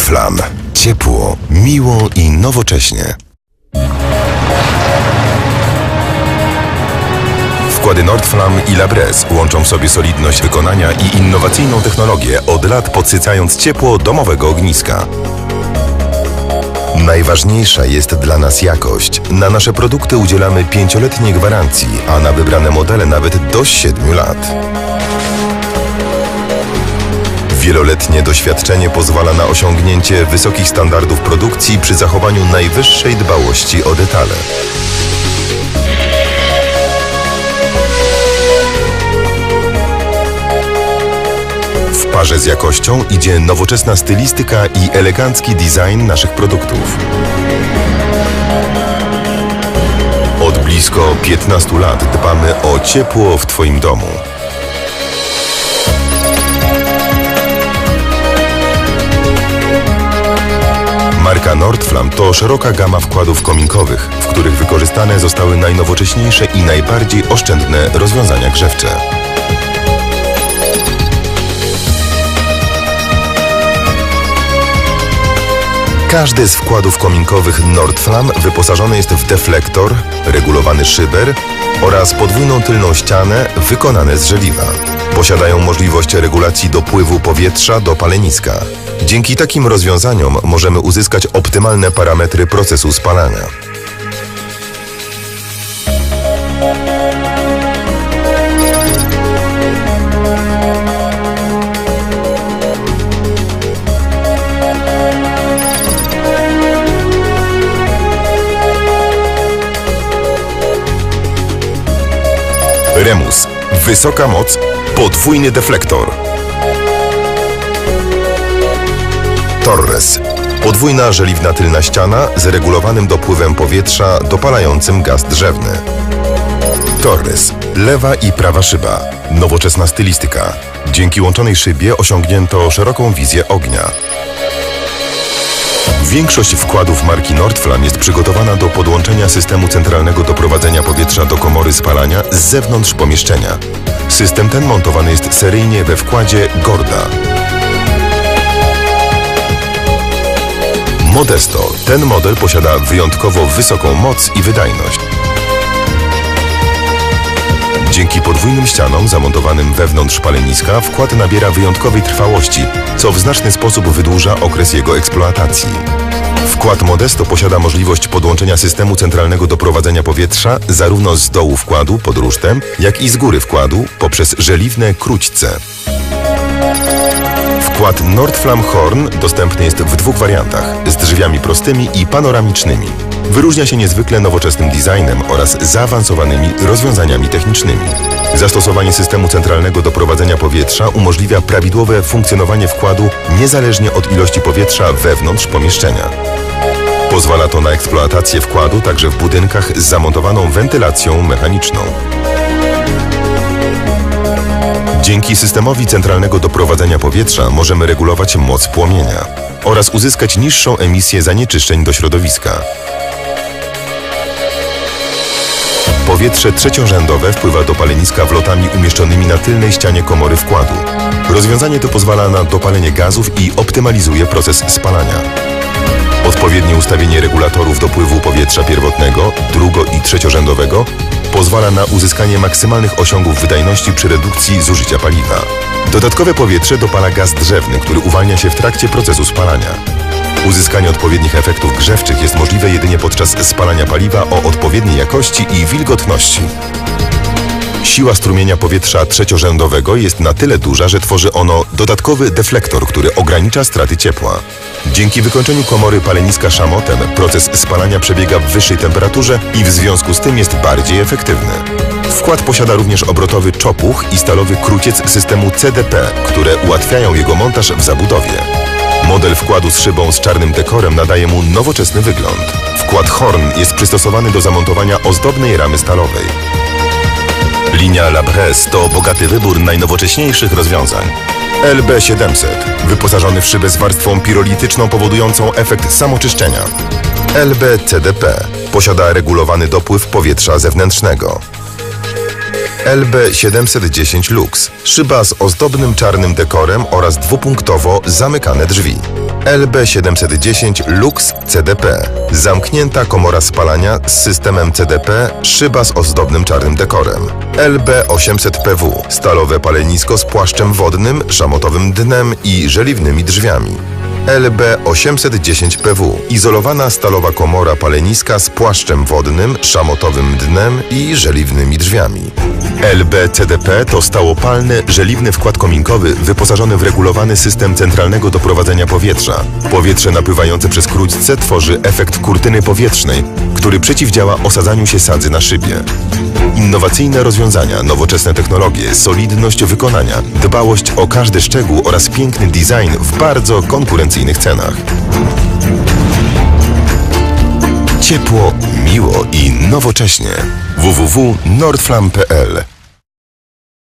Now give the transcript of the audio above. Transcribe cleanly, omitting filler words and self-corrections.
Nordflam. Ciepło, miło i nowocześnie. Wkłady Nordflam i Labres łączą w sobie solidność wykonania i innowacyjną technologię, od lat podsycając ciepło domowego ogniska. Najważniejsza jest dla nas jakość. Na nasze produkty udzielamy 5-letniej gwarancji, a na wybrane modele nawet do 7 lat. Wieloletnie doświadczenie pozwala na osiągnięcie wysokich standardów produkcji przy zachowaniu najwyższej dbałości o detale. W parze z jakością idzie nowoczesna stylistyka i elegancki design naszych produktów. Od blisko 15 lat dbamy o ciepło w Twoim domu. Marka Nordflam to szeroka gama wkładów kominkowych, w których wykorzystane zostały najnowocześniejsze i najbardziej oszczędne rozwiązania grzewcze. Każdy z wkładów kominkowych Nordflam wyposażony jest w deflektor, regulowany szyber oraz podwójną tylną ścianę wykonane z żeliwa. Posiadają możliwość regulacji dopływu powietrza do paleniska. Dzięki takim rozwiązaniom możemy uzyskać optymalne parametry procesu spalania. Remus. Wysoka moc. Podwójny deflektor. Torres. Podwójna żeliwna tylna ściana z regulowanym dopływem powietrza dopalającym gaz drzewny. Torres. Lewa i prawa szyba. Nowoczesna stylistyka. Dzięki łączonej szybie osiągnięto szeroką wizję ognia. Większość wkładów marki Nordflam jest przygotowana do podłączenia systemu centralnego doprowadzenia powietrza do komory spalania z zewnątrz pomieszczenia. System ten montowany jest seryjnie we wkładzie Gorda. Modesto. Ten model posiada wyjątkowo wysoką moc i wydajność. Dzięki podwójnym ścianom zamontowanym wewnątrz paleniska wkład nabiera wyjątkowej trwałości, co w znaczny sposób wydłuża okres jego eksploatacji. Wkład Modesto posiada możliwość podłączenia systemu centralnego doprowadzenia powietrza zarówno z dołu wkładu pod rusztem, jak i z góry wkładu poprzez żeliwne króćce. Wkład Nordflam Horn dostępny jest w 2 wariantach, z drzwiami prostymi i panoramicznymi. Wyróżnia się niezwykle nowoczesnym designem oraz zaawansowanymi rozwiązaniami technicznymi. Zastosowanie systemu centralnego doprowadzenia powietrza umożliwia prawidłowe funkcjonowanie wkładu niezależnie od ilości powietrza wewnątrz pomieszczenia. Pozwala to na eksploatację wkładu także w budynkach z zamontowaną wentylacją mechaniczną. Dzięki systemowi centralnego doprowadzenia powietrza możemy regulować moc płomienia oraz uzyskać niższą emisję zanieczyszczeń do środowiska. Powietrze trzeciorzędowe wpływa do paleniska wlotami umieszczonymi na tylnej ścianie komory wkładu. Rozwiązanie to pozwala na dopalenie gazów i optymalizuje proces spalania. Odpowiednie ustawienie regulatorów dopływu powietrza pierwotnego, drugo- i trzeciorzędowego pozwala na uzyskanie maksymalnych osiągów wydajności przy redukcji zużycia paliwa. Dodatkowe powietrze dopala gaz drzewny, który uwalnia się w trakcie procesu spalania. Uzyskanie odpowiednich efektów grzewczych jest możliwe jedynie podczas spalania paliwa o odpowiedniej jakości i wilgotności. Siła strumienia powietrza trzeciorzędowego jest na tyle duża, że tworzy ono dodatkowy deflektor, który ogranicza straty ciepła. Dzięki wykończeniu komory paleniska szamotem proces spalania przebiega w wyższej temperaturze i w związku z tym jest bardziej efektywny. Wkład posiada również obrotowy czopuch i stalowy króciec systemu CDP, które ułatwiają jego montaż w zabudowie. Model wkładu z szybą z czarnym dekorem nadaje mu nowoczesny wygląd. Wkład Horn jest przystosowany do zamontowania ozdobnej ramy stalowej. Linia Labres to bogaty wybór najnowocześniejszych rozwiązań. LB700, wyposażony w szybę z warstwą pirolityczną powodującą efekt samoczyszczenia. LB-CDP, posiada regulowany dopływ powietrza zewnętrznego. LB710 Lux, szyba z ozdobnym czarnym dekorem oraz dwupunktowo zamykane drzwi. LB710 Lux CDP. Zamknięta komora spalania z systemem CDP, szyba z ozdobnym czarnym dekorem. LB800PW. Stalowe palenisko z płaszczem wodnym, szamotowym dnem i żeliwnymi drzwiami. LB810PW. Izolowana stalowa komora paleniska z płaszczem wodnym, szamotowym dnem i żeliwnymi drzwiami. LB-CDP to stałopalny, żeliwny wkład kominkowy wyposażony w regulowany system centralnego doprowadzenia powietrza. Powietrze napływające przez krótce tworzy efekt kurtyny powietrznej, który przeciwdziała osadzaniu się sadzy na szybie. Innowacyjne rozwiązania, nowoczesne technologie, solidność wykonania, dbałość o każdy szczegół oraz piękny design w bardzo konkurencyjnych cenach. Ciepło, miło i nowocześnie. www.nordflam.pl